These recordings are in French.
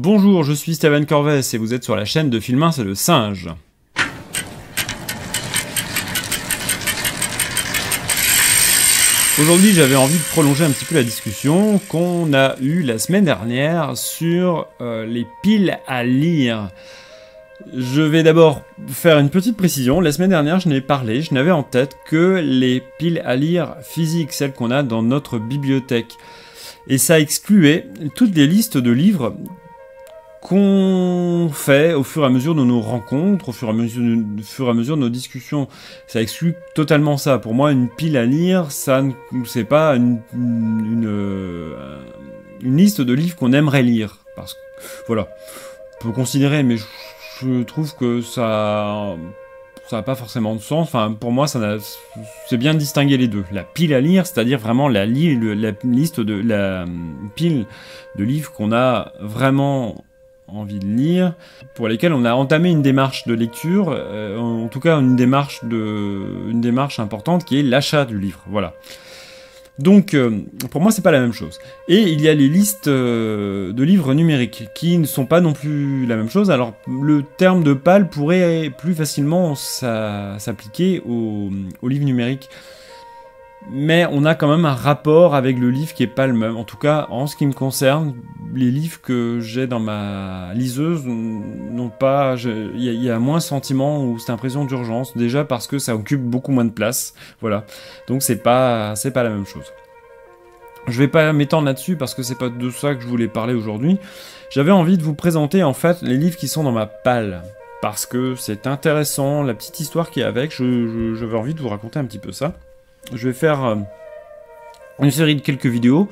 Bonjour, je suis Steven Corvès et vous êtes sur la chaîne de Filmin, c'est le singe. Aujourd'hui, j'avais envie de prolonger un petit peu la discussion qu'on a eue la semaine dernière sur les piles à lire. Je vais d'abord faire une petite précision. La semaine dernière, je n'avais en tête que les piles à lire physiques, celles qu'on a dans notre bibliothèque. Et ça excluait toutes les listes de livres qu'on fait au fur et à mesure de nos rencontres, au fur et à mesure de nos discussions. Ça exclut totalement ça. Pour moi, une pile à lire, ça c'est pas une liste de livres qu'on aimerait lire. Parce que, voilà, on peut considérer, mais je trouve que ça n'a pas forcément de sens. Enfin, pour moi, c'est bien de distinguer les deux. La pile à lire, c'est-à-dire vraiment la liste de la pile de livres qu'on a vraiment envie de lire, pour lesquels on a entamé une démarche de lecture, en tout cas une démarche importante qui est l'achat du livre. Voilà. Donc, pour moi, c'est pas la même chose. Et il y a les listes de livres numériques qui ne sont pas non plus la même chose. Alors, le terme de PAL pourrait plus facilement s'appliquer aux livres numériques. Mais on a quand même un rapport avec le livre qui est pas le même. En tout cas, en ce qui me concerne, les livres que j'ai dans ma liseuse n'ont pas... Il y a moins ce sentiment ou cette impression d'urgence. Déjà parce que ça occupe beaucoup moins de place. Voilà. Donc c'est pas la même chose. Je vais pas m'étendre là-dessus parce que c'est pas de ça que je voulais parler aujourd'hui. J'avais envie de vous présenter en fait les livres qui sont dans ma palle. Parce que c'est intéressant, la petite histoire qui est avec. J'avais envie de vous raconter un petit peu ça. Je vais faire une série de quelques vidéos,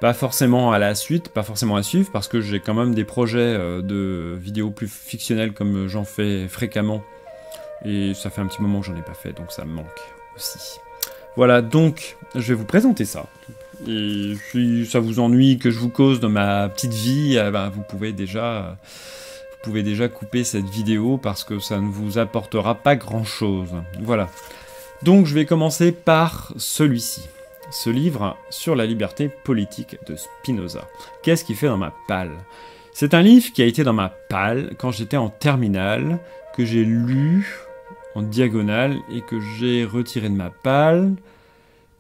pas forcément à la suite, pas forcément à suivre, parce que j'ai quand même des projets de vidéos plus fictionnelles comme j'en fais fréquemment, et ça fait un petit moment que j'en ai pas fait, donc ça me manque aussi. Voilà, donc je vais vous présenter ça, et si ça vous ennuie que je vous cause de ma petite vie, vous pouvez déjà couper cette vidéo, parce que ça ne vous apportera pas grand-chose. Voilà. Donc je vais commencer par celui-ci, ce livre sur la liberté politique de Spinoza. Qu'est-ce qu'il fait dans ma palle? C'est un livre qui a été dans ma palle quand j'étais en terminale, que j'ai lu en diagonale et que j'ai retiré de ma palle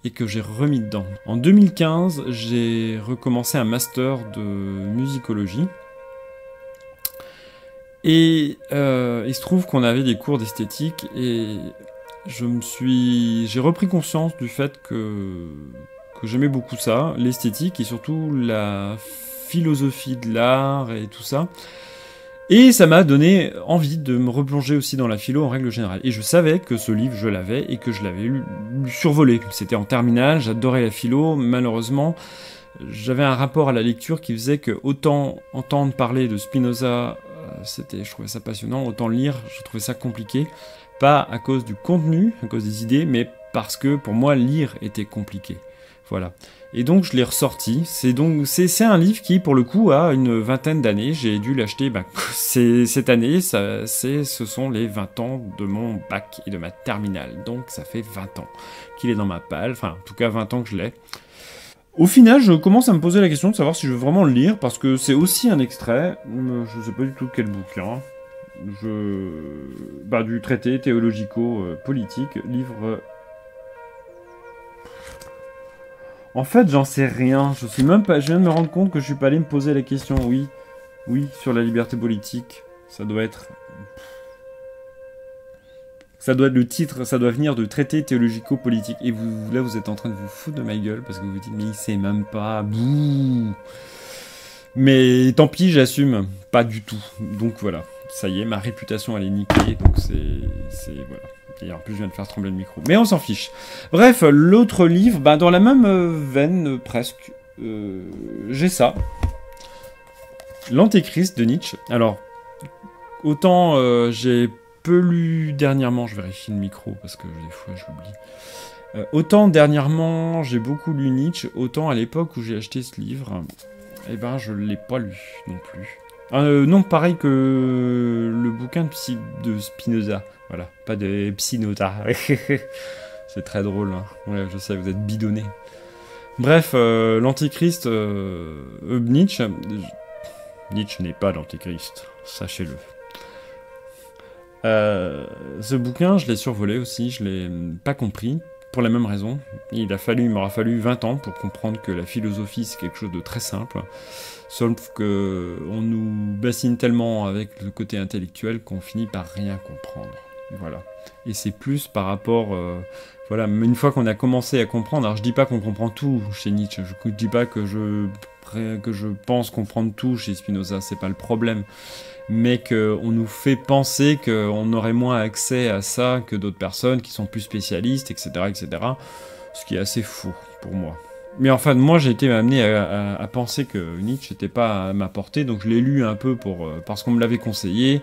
et que j'ai remis dedans. En 2015, j'ai recommencé un master de musicologie. Et il se trouve qu'on avait des cours d'esthétique et j'ai repris conscience du fait que j'aimais beaucoup ça, l'esthétique et surtout la philosophie de l'art et tout ça. Et ça m'a donné envie de me replonger aussi dans la philo en règle générale. Et je savais que ce livre, je l'avais et que je l'avais survolé. C'était en terminale, j'adorais la philo. Malheureusement, j'avais un rapport à la lecture qui faisait que autant entendre parler de Spinoza, je trouvais ça passionnant, autant lire, je trouvais ça compliqué. Pas à cause du contenu, à cause des idées, mais parce que pour moi lire était compliqué. Voilà. Et donc je l'ai ressorti. C'est un livre qui pour le coup a une vingtaine d'années. J'ai dû l'acheter cette année. Ce sont les 20 ans de mon bac et de ma terminale. Donc ça fait 20 ans qu'il est dans ma palle. Enfin en tout cas 20 ans que je l'ai. Au final, je commence à me poser la question de savoir si je veux vraiment le lire, parce que c'est aussi un extrait. Je sais pas du tout quel bouquin. Du traité théologico-politique, livre... En fait, j'en sais rien. Je viens de me rendre compte que je suis pas allé me poser la question. Oui, sur la liberté politique. Ça doit être le titre, ça doit venir de traité théologico-politique. Et là, vous êtes en train de vous foutre de ma gueule, parce que vous vous dites, mais il sait même pas. Bouh. Mais tant pis, j'assume. Pas du tout. Donc voilà. Ça y est, ma réputation elle est niquée, donc c'est voilà. Et en plus je viens de faire trembler le micro. Mais on s'en fiche. Bref, l'autre livre, dans la même veine presque, j'ai ça. L'Antéchrist de Nietzsche. Alors, autant j'ai peu lu dernièrement, je vérifie le micro parce que des fois je l'oublie. Autant dernièrement j'ai beaucoup lu Nietzsche, autant à l'époque où j'ai acheté ce livre, je l'ai pas lu non plus. Non, pareil que le bouquin de Spinoza. Voilà, pas de Spinoza. C'est très drôle. Hein. Ouais, je sais, vous êtes bidonnés. Bref, l'Antéchrist Nietzsche, Nietzsche n'est pas l'antéchrist, sachez-le. Ce bouquin, je l'ai survolé aussi, je l'ai pas compris, pour la même raison. Il m'aura fallu 20 ans pour comprendre que la philosophie, c'est quelque chose de très simple, sauf que on nous bassine tellement avec le côté intellectuel qu'on finit par rien comprendre. Voilà. Et c'est plus par rapport... voilà, mais une fois qu'on a commencé à comprendre, alors je dis pas qu'on comprend tout chez Nietzsche, je dis pas que je pense comprendre tout chez Spinoza, c'est pas le problème, mais qu'on nous fait penser qu'on aurait moins accès à ça que d'autres personnes qui sont plus spécialistes, etc., etc., ce qui est assez faux pour moi. Mais enfin, moi j'ai été amené à penser que Nietzsche n'était pas à ma portée, donc je l'ai lu un peu parce qu'on me l'avait conseillé,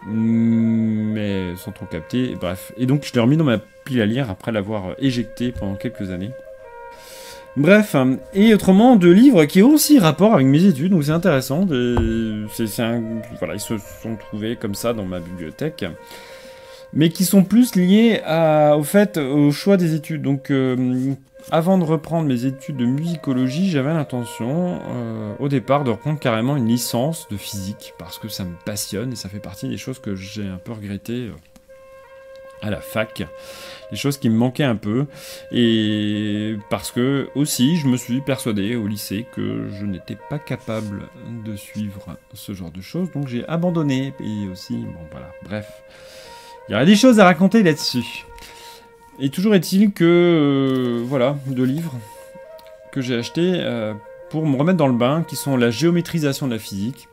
mais sans trop capter, bref. Et donc je l'ai remis dans ma pile à lire après l'avoir éjecté pendant quelques années. Bref, et autrement, 2 livres qui ont aussi rapport avec mes études, donc c'est intéressant. Voilà, ils se sont trouvés comme ça dans ma bibliothèque, mais qui sont plus liés au choix des études. Donc, avant de reprendre mes études de musicologie, j'avais l'intention, au départ, de reprendre carrément une licence de physique, parce que ça me passionne et ça fait partie des choses que j'ai un peu regrettées à la fac, des choses qui me manquaient un peu, et parce que aussi je me suis persuadé au lycée que je n'étais pas capable de suivre ce genre de choses, donc j'ai abandonné, et aussi, bon voilà, bref, il y aurait des choses à raconter là-dessus. Et toujours est-il que, voilà, 2 livres que j'ai achetés pour me remettre dans le bain, qui sont la géométrisation de la physique,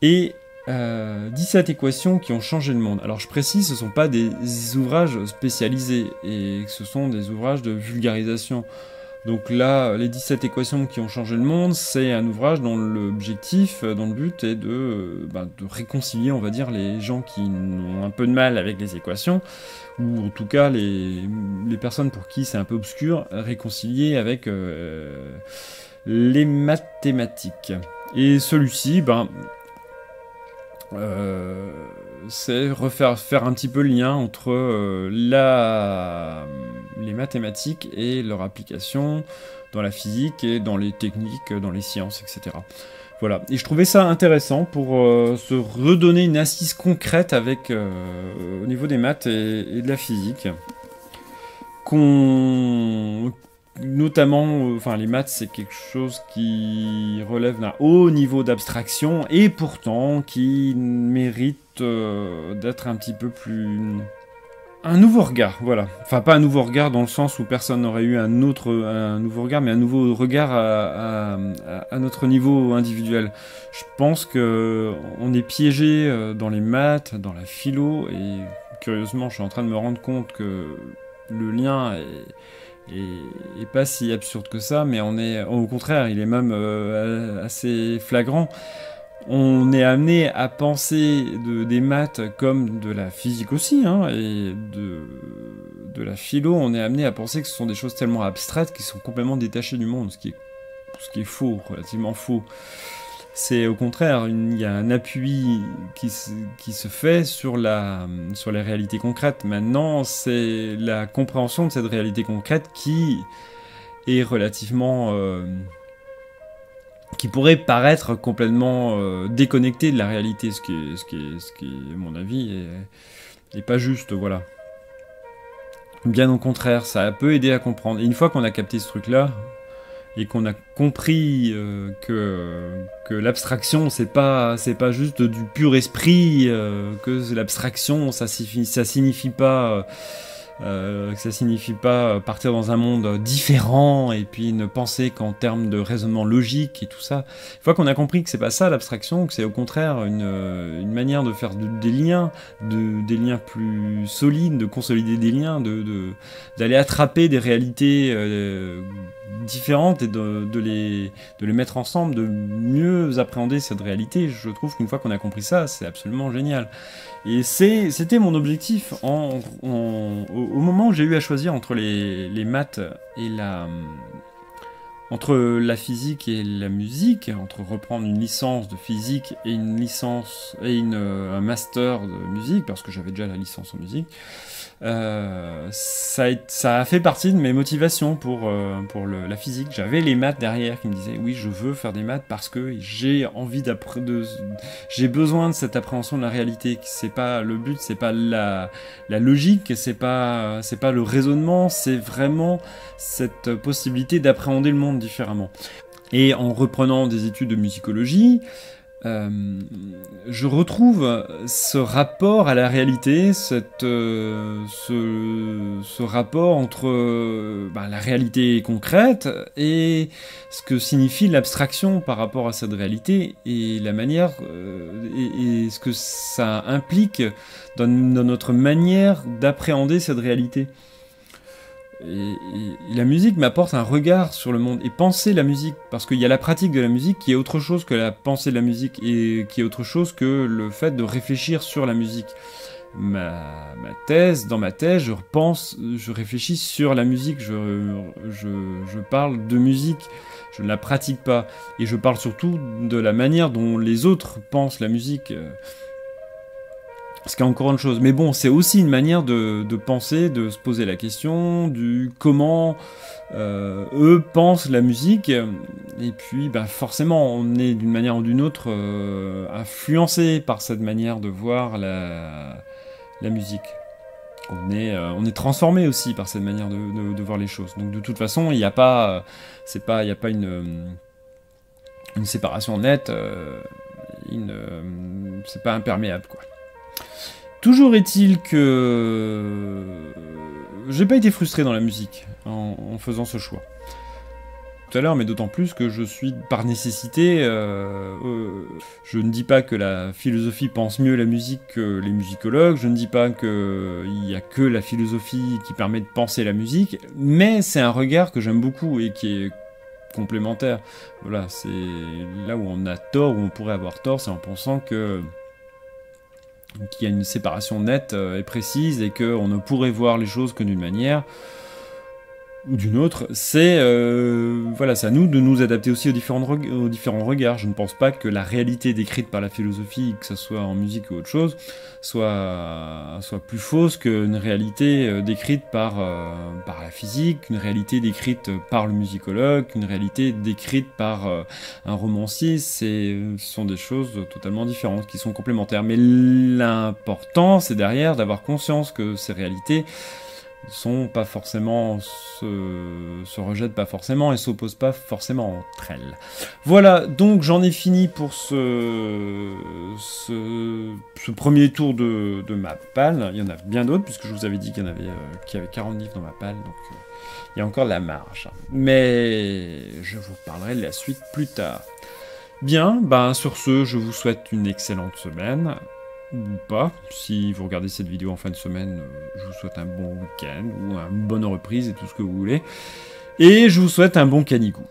et 17 équations qui ont changé le monde. Alors je précise, ce ne sont pas des ouvrages spécialisés, et ce sont des ouvrages de vulgarisation. Donc là, les 17 équations qui ont changé le monde, c'est un ouvrage dont l'objectif, dont le but est de réconcilier, on va dire, les gens qui ont un peu de mal avec les équations, ou en tout cas les personnes pour qui c'est un peu obscur, réconcilier avec les mathématiques. Et celui-ci, c'est faire un petit peu le lien entre les mathématiques et leur application dans la physique et dans les techniques, dans les sciences, etc. Voilà. Et je trouvais ça intéressant pour se redonner une assise concrète au niveau des maths et de la physique. Notamment, les maths, c'est quelque chose qui relève d'un haut niveau d'abstraction et pourtant qui mérite d'être un petit peu plus... Un nouveau regard, voilà. Enfin, pas un nouveau regard dans le sens où personne n'aurait eu un nouveau regard, mais un nouveau regard à notre niveau individuel. Je pense qu'on est piégé dans les maths, dans la philo, et curieusement, je suis en train de me rendre compte que le lien est pas si absurde que ça, mais au contraire, il est même assez flagrant. On est amené à penser des maths comme de la physique aussi, hein, et de la philo, on est amené à penser que ce sont des choses tellement abstraites qui sont complètement détachées du monde, ce qui est faux, relativement faux. C'est au contraire, il y a un appui qui se fait sur les réalités concrètes. Maintenant, c'est la compréhension de cette réalité concrète qui est relativement... qui pourrait paraître complètement déconnectée de la réalité, ce qui est, à mon avis, est pas juste, voilà. Bien au contraire, ça a peu aidé à comprendre. Et une fois qu'on a capté ce truc-là, et qu'on a compris que l'abstraction, c'est pas juste du pur esprit, que l'abstraction, ça signifie pas partir dans un monde différent et puis ne penser qu'en termes de raisonnement logique et tout ça. Une fois qu'on a compris que c'est pas ça l'abstraction, que c'est au contraire une manière de faire des liens, des liens plus solides, de consolider des liens, d'aller attraper des réalités différentes et de les mettre ensemble, de mieux appréhender cette réalité. Je trouve qu'une fois qu'on a compris ça, c'est absolument génial. Et c'était mon objectif au moment où j'ai eu à choisir entre les maths et entre la physique et la musique, entre reprendre une licence de physique et une licence et un master de musique, parce que j'avais déjà la licence en musique, ça a fait partie de mes motivations pour la physique. J'avais les maths derrière qui me disaient oui, je veux faire des maths parce que j'ai envie j'ai besoin de cette appréhension de la réalité. C'est pas le but, c'est pas la logique, c'est pas le raisonnement, c'est vraiment cette possibilité d'appréhender le monde différemment. Et en reprenant des études de musicologie, je retrouve ce rapport à la réalité, ce rapport entre la réalité concrète et ce que signifie l'abstraction par rapport à cette réalité et la manière et ce que ça implique dans notre manière d'appréhender cette réalité. Et la musique m'apporte un regard sur le monde et penser la musique, parce qu'il y a la pratique de la musique qui est autre chose que la pensée de la musique et qui est autre chose que le fait de réfléchir sur la musique. Dans ma thèse, je réfléchis sur la musique, je parle de musique, je ne la pratique pas, et je parle surtout de la manière dont les autres pensent la musique. Ce qui est encore une chose. Mais bon, c'est aussi une manière de penser, de se poser la question du comment eux pensent la musique. Et puis, forcément, on est d'une manière ou d'une autre influencé par cette manière de voir la musique. On est transformé aussi par cette manière de voir les choses. Donc de toute façon, il n'y a pas, une séparation nette. C'est pas imperméable, quoi. Toujours est-il que j'ai pas été frustré dans la musique en faisant ce choix. Tout à l'heure, mais d'autant plus que je suis par nécessité. Je ne dis pas que la philosophie pense mieux la musique que les musicologues. Je ne dis pas qu'il n'y a que la philosophie qui permet de penser la musique. Mais c'est un regard que j'aime beaucoup et qui est complémentaire. Voilà, c'est là où on a tort, où on pourrait avoir tort, c'est en pensant qu'il y a une séparation nette et précise et qu'on ne pourrait voir les choses que d'une manière ou d'une autre. C'est à nous de nous adapter aussi aux différents regards. Je ne pense pas que la réalité décrite par la philosophie, que ce soit en musique ou autre chose, soit plus fausse qu'une réalité décrite par la physique, une réalité décrite par le musicologue, une réalité décrite par un romancier. Ce sont des choses totalement différentes, qui sont complémentaires. Mais l'important, c'est derrière d'avoir conscience que ces réalités sont pas forcément, se rejettent pas forcément et s'opposent pas forcément entre elles. Voilà, donc j'en ai fini pour ce premier tour de ma palle. Il y en a bien d'autres, puisque je vous avais dit qu'il y avait 40 livres dans ma palle, donc il y a encore de la marge. Mais je vous parlerai de la suite plus tard. Bien, sur ce, je vous souhaite une excellente semaine. Ou pas, si vous regardez cette vidéo en fin de semaine, je vous souhaite un bon week-end ou une bonne reprise et tout ce que vous voulez. Et je vous souhaite un bon canigou.